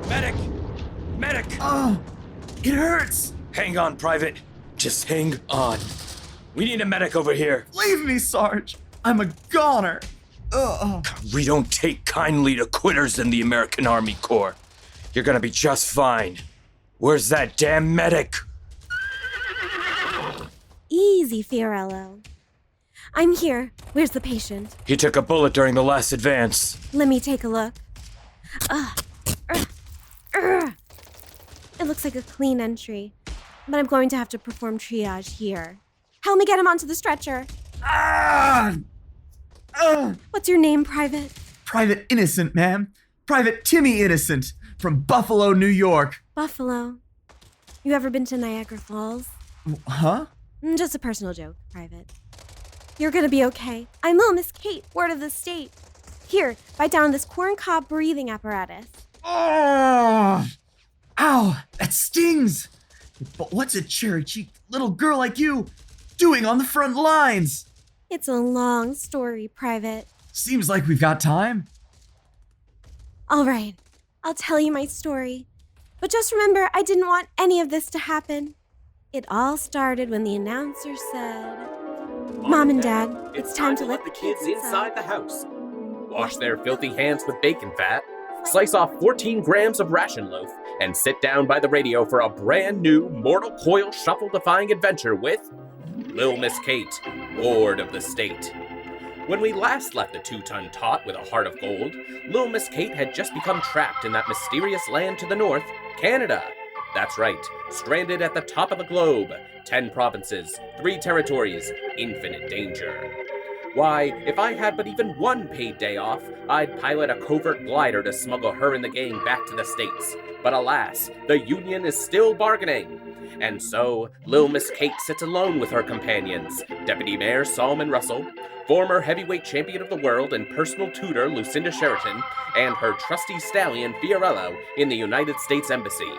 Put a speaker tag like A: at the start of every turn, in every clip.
A: Medic! Medic!
B: Oh, it hurts!
A: Hang on, Private. Just hang on. We need a medic over here.
B: Leave me, Sarge! I'm a goner! Ugh.
A: We don't take kindly to quitters in the American Army Corps. You're gonna be just fine. Where's that damn medic?
C: Easy, Fiorello. I'm here. Where's the patient?
A: He took a bullet during the last advance.
C: Let me take a look. It looks like a clean entry, but I'm going to have to perform triage here. Help me get him onto the stretcher. What's your name, Private?
B: Private Innocent, ma'am. Private Timmy Innocent from Buffalo, New York.
C: Buffalo. You ever been to Niagara Falls?
B: Huh?
C: Just a personal joke, Private. You're gonna be okay. I'm little Miss Kate, ward of the state. Here, bite down on this corncob breathing apparatus.
B: Oh! Ow! That stings! But what's a cherry-cheeked little girl like you doing on the front lines?
C: It's a long story, Private.
B: Seems like we've got time.
C: All right, I'll tell you my story. But just remember, I didn't want any of this to happen. It all started when the announcer said, Mom and Dad, it's time to let the kids inside
D: the house. Wash their filthy hands with bacon fat, slice off 14 grams of ration loaf, and sit down by the radio for a brand new Mortal Coil shuffle-defying adventure with Lil Miss Kate, ward of the state. When we last left the two-ton tot with a heart of gold, Lil Miss Kate had just become trapped in that mysterious land to the north, Canada. That's right, stranded at the top of the globe. 10 provinces, 3 territories, infinite danger. Why, if I had but even one paid day off, I'd pilot a covert glider to smuggle her and the gang back to the States. But alas, the Union is still bargaining. And so, Lil Miss Kate sits alone with her companions, Deputy Mayor Solomon Russell, former heavyweight champion of the world and personal tutor Lucinda Sheraton, and her trusty stallion Fiorello in the United States Embassy.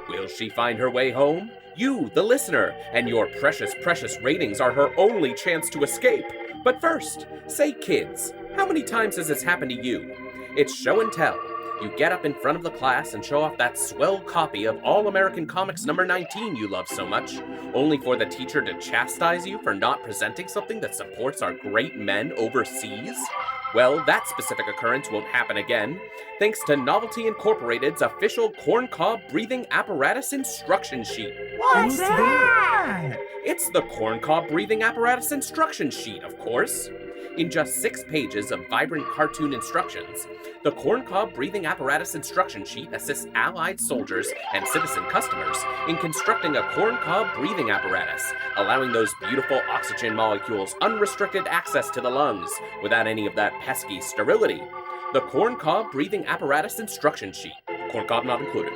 D: Will she find her way home? You, the listener, and your precious, precious ratings are her only chance to escape. But first, say kids, how many times has this happened to you? It's show and tell. You get up in front of the class and show off that swell copy of All American Comics number 19 you love so much, only for the teacher to chastise you for not presenting something that supports our great men overseas? Well, that specific occurrence won't happen again, thanks to Novelty Incorporated's official corncob breathing apparatus instruction sheet.
B: What's that?
D: It's the corncob breathing apparatus instruction sheet, of course. In just 6 pages of vibrant cartoon instructions, the corncob breathing apparatus instruction sheet assists Allied soldiers and citizen customers in constructing a corncob breathing apparatus, allowing those beautiful oxygen molecules unrestricted access to the lungs without any of that pesky sterility. The corncob breathing apparatus instruction sheet, corncob not included.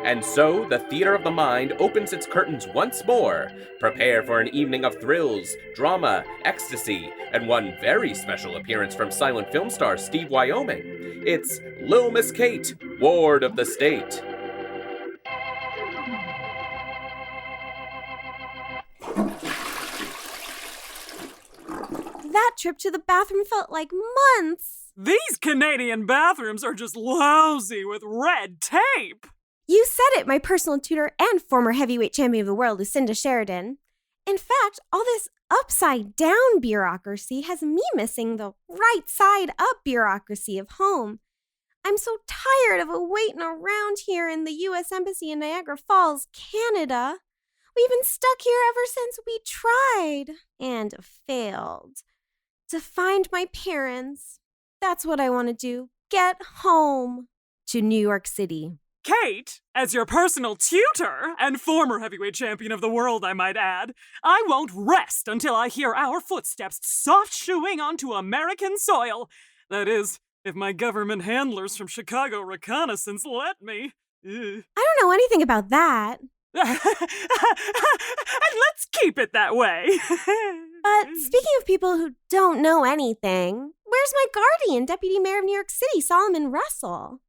D: And so, the Theater of the Mind opens its curtains once more. Prepare for an evening of thrills, drama, ecstasy, and one very special appearance from silent film star Steve Wyoming. It's Lil Miss Kate, ward of the state.
C: That trip to the bathroom felt like months.
E: These Canadian bathrooms are just lousy with red tape.
C: You said it, my personal tutor and former heavyweight champion of the world, Lucinda Sheraton. In fact, all this upside-down bureaucracy has me missing the right-side-up bureaucracy of home. I'm so tired of waiting around here in the U.S. Embassy in Niagara Falls, Canada. We've been stuck here ever since we tried and failed to find my parents. That's what I want to do. Get home to New York City.
E: Kate, as your personal tutor and former heavyweight champion of the world, I might add, I won't rest until I hear our footsteps soft-shoeing onto American soil. That is, if my government handlers from Chicago Reconnaissance let me.
C: I don't know anything about that.
E: And let's keep it that way.
C: But speaking of people who don't know anything, where's my guardian, Deputy Mayor of New York City, Solomon Russell?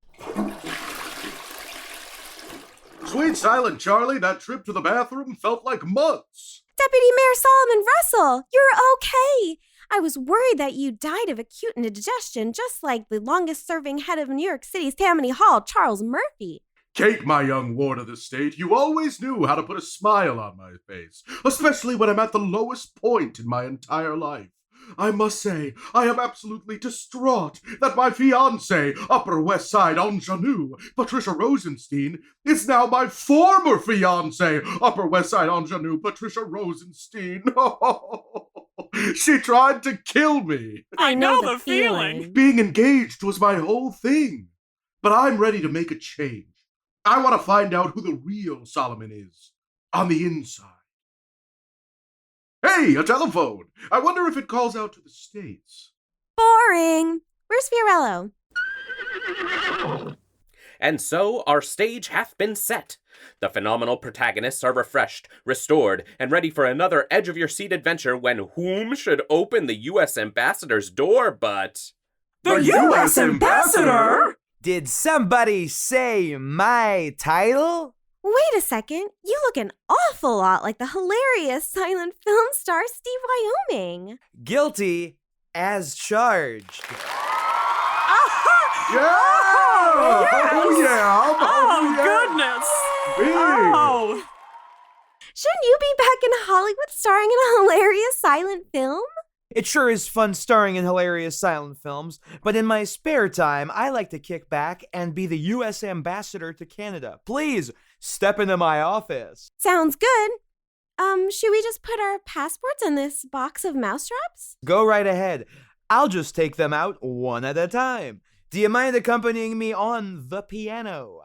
F: Sweet silent Charlie, that trip to the bathroom felt like months.
C: Deputy Mayor Solomon Russell, you're okay. I was worried that you died of acute indigestion, just like the longest-serving head of New York City's Tammany Hall, Charles Murphy.
F: Kate, my young ward of the state, you always knew how to put a smile on my face, especially when I'm at the lowest point in my entire life. I must say, I am absolutely distraught that my fiancée, Upper West Side ingenue, Patricia Rosenstein, is now my former fiancée, Upper West Side ingenue, Patricia Rosenstein. She tried to kill me.
E: I know the feeling.
F: Being engaged was my whole thing. But I'm ready to make a change. I want to find out who the real Solomon is, on the inside. Hey, a telephone! I wonder if it calls out to the States.
C: Boring. Where's Fiorello?
D: And so our stage hath been set. The phenomenal protagonists are refreshed, restored, and ready for another edge-of-your-seat adventure when whom should open the U.S. ambassador's door but...
E: The U.S. ambassador?
G: Did somebody say my title?
C: Wait a second. You look an awful lot like the hilarious silent film star Steve Wyoming.
G: Guilty as charged.
F: Yeah! Oh, yeah!
E: Oh,
F: yeah.
E: goodness!
F: Big.
E: Oh!
C: Shouldn't you be back in Hollywood starring in a hilarious silent film?
G: It sure is fun starring in hilarious silent films, but in my spare time, I like to kick back and be the U.S. ambassador to Canada. Please, step into my office.
C: Sounds good. Should we just put our passports in this box of mousetraps?
G: Go right ahead. I'll just take them out one at a time. Do you mind accompanying me on the piano?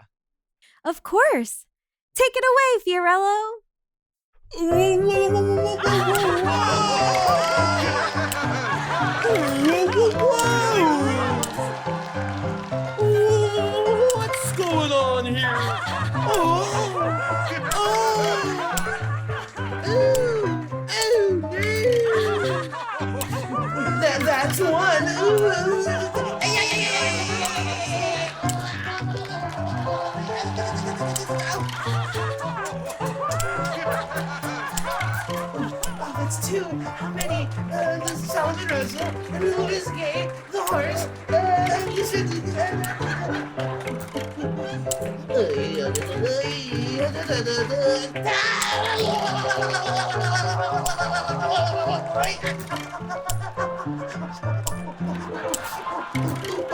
C: Of course. Take it away, Fiorello.
A: What's going on here?
B: That's one. That's two. How many? The salamanders, the whiskey, the horse, you said...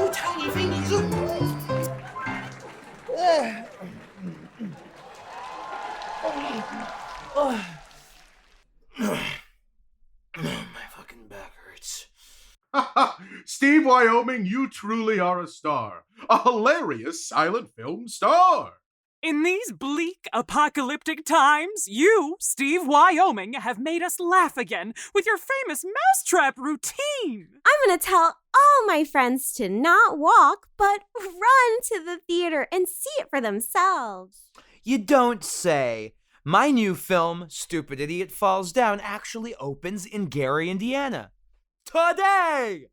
B: Oh, tiny fingies.
A: My fucking back hurts.
F: Steve Wyoming, you truly are a star. A hilarious silent film star.
E: In these bleak, apocalyptic times, you, Steve Wyoming, have made us laugh again with your famous mousetrap routine.
C: I'm going to tell all my friends to not walk, but run to the theater and see it for themselves.
G: You don't say. My new film, Stupid Idiot Falls Down, actually opens in Gary, Indiana. Today!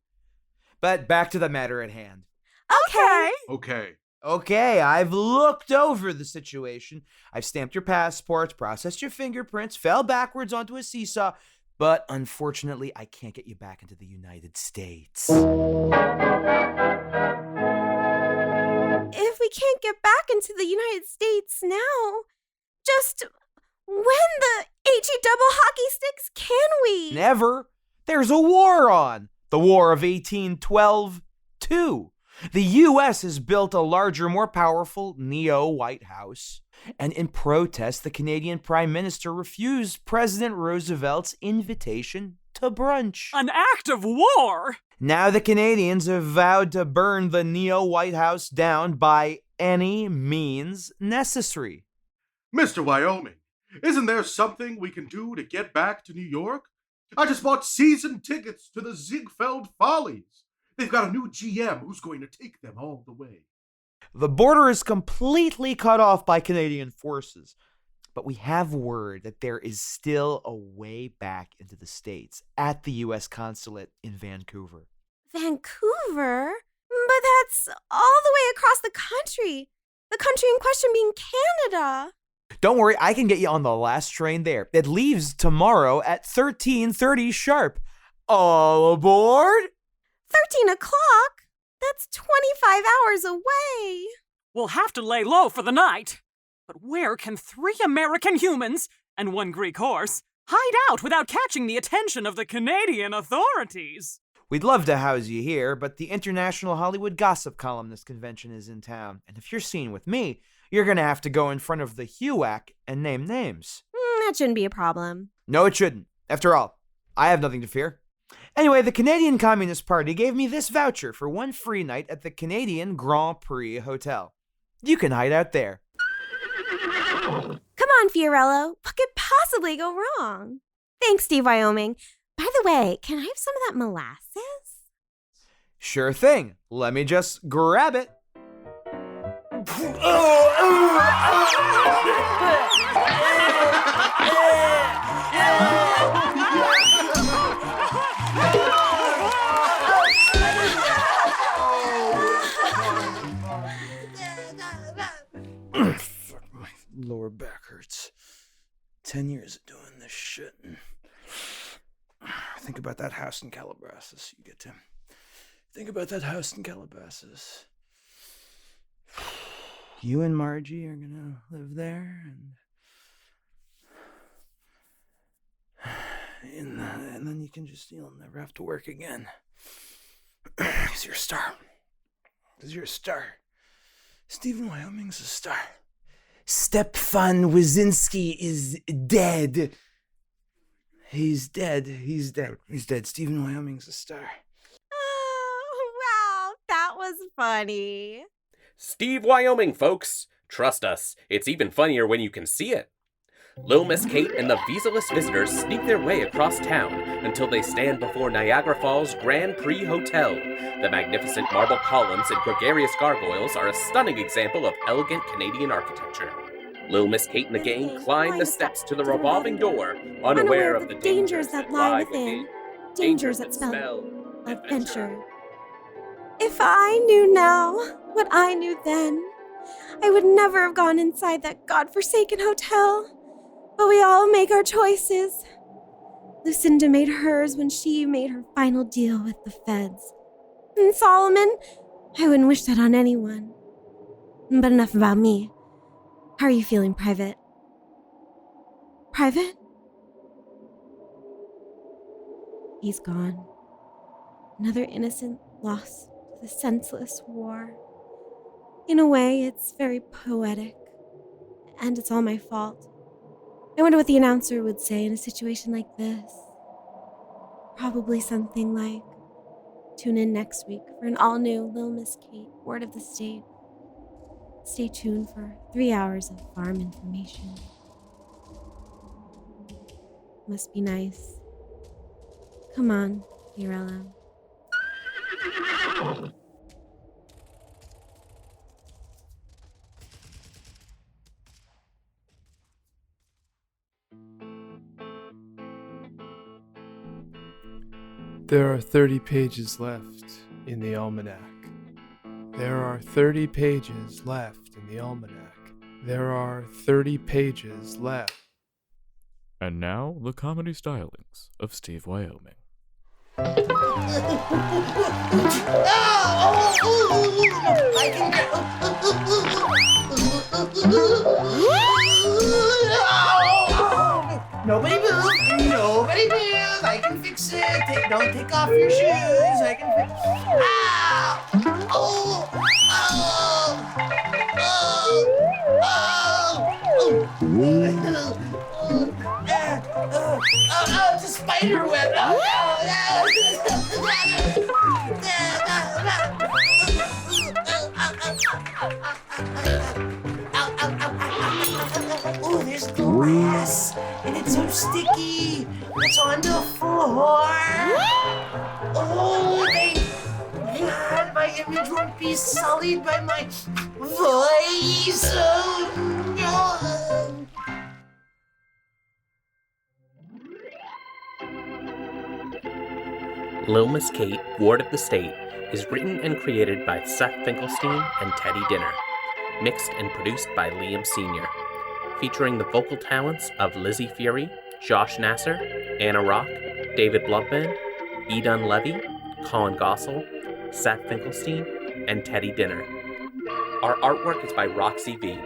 G: But back to the matter at hand.
C: Okay.
F: Okay.
G: Okay, I've looked over the situation. I've stamped your passports, processed your fingerprints, fell backwards onto a seesaw, but unfortunately, I can't get you back into the United States.
C: If we can't get back into the United States now, just when the HE double hockey sticks can we?
G: Never. There's a war on. The War of 1812-2. The U.S. has built a larger, more powerful neo-White House. And in protest, the Canadian Prime Minister refused President Roosevelt's invitation to brunch.
E: An act of war?
G: Now the Canadians have vowed to burn the neo-White House down by any means necessary.
F: Mr. Wyoming, isn't there something we can do to get back to New York? I just bought season tickets to the Ziegfeld Follies. They've got a new GM who's going to take them all the way.
G: The border is completely cut off by Canadian forces, but we have word that there is still a way back into the States at the U.S. consulate in Vancouver.
C: Vancouver? But that's all the way across the country. The country in question being Canada.
G: Don't worry, I can get you on the last train there. It leaves tomorrow at 13:30 sharp. All aboard?
C: 13 o'clock? That's 25 hours away.
E: We'll have to lay low for the night. But where can 3 American humans and 1 Greek horse hide out without catching the attention of the Canadian authorities?
G: We'd love to house you here, but the International Hollywood Gossip Columnist Convention is in town, and if you're seen with me, you're gonna have to go in front of the HUAC and name names.
C: That shouldn't be a problem.
G: No, it shouldn't. After all, I have nothing to fear. Anyway, the Canadian Communist Party gave me this voucher for 1 free night at the Canadian Grand Prix Hotel. You can hide out there.
C: Come on, Fiorello. What could possibly go wrong? Thanks, Steve Wyoming. By the way, can I have some of that molasses?
G: Sure thing. Let me just grab it. My lower back hurts. 10 years of doing this shit. Think about that house in Calabasas. You get to think about that house in Calabasas. You and Margie are gonna live there, and then you can you'll never have to work again. Because you're a star. Because you're a star. Stephen Wyoming's a star. Stefan Wyszynski is dead. He's dead. He's dead. He's dead. Stephen Wyoming's a star.
C: Oh, wow. That was funny.
D: Steve Wyoming, folks. Trust us, it's even funnier when you can see it. Lil Miss Kate and the visa-less visitors sneak their way across town until they stand before Niagara Falls Grand Prix Hotel. The magnificent marble columns and gregarious gargoyles are a stunning example of elegant Canadian architecture. Lil Miss Kate and the gang climb the steps to the revolving door, unaware of the dangers that lie within.
C: Dangers that spell adventure. If I knew now what I knew then, I would never have gone inside that godforsaken hotel. But we all make our choices. Lucinda made hers when she made her final deal with the feds. And Solomon, I wouldn't wish that on anyone. But enough about me. How are you feeling, Private? Private? He's gone. Another innocent lost to the senseless war. In a way, it's very poetic. And it's all my fault. I wonder what the announcer would say in a situation like this. Probably something like, tune in next week for an all-new Lil Miss Kate Word of the State. Stay tuned for 3 hours of farm information. Must be nice. Come on, Fiorello.
H: There are 30 pages left in the almanac. There are 30 pages left in the almanac. There are 30 pages left.
I: And now, the comedy stylings of Steve Wyoming.
B: Nobody move! Nobody move! I can fix it! Don't take off your shoes! I can fix it! Ow! Oh! Oh! Oh! Oh! It's a spider web! Oh, there's glass, and it's so sticky. It's on the floor. Oh, thank God, my image won't be sullied by my voice. Oh, no.
D: Lil Miss Kate, Ward of the State, is written and created by Seth Finkelstein and Teddy Dinner, mixed and produced by Liam Sr., featuring the vocal talents of Lizzy Furey, Josh Nasser, Anna Rock, David Bluvband, Edunn Levy, Collin Gossel, Seth Finkelstein, and Teddy Dinner. Our artwork is by Roxie V.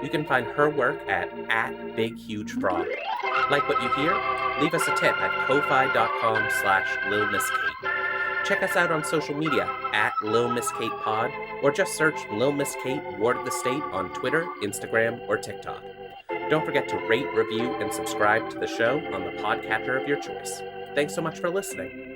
D: You can find her work at @BigHugeFrog. Like what you hear? Leave us a tip at ko-fi.com/LilMissKate. Check us out on social media @LilMissKatePod, or just search Lil Miss Kate Ward of the State on Twitter, Instagram, or TikTok. Don't forget to rate, review, and subscribe to the show on the podcatcher of your choice. Thanks so much for listening.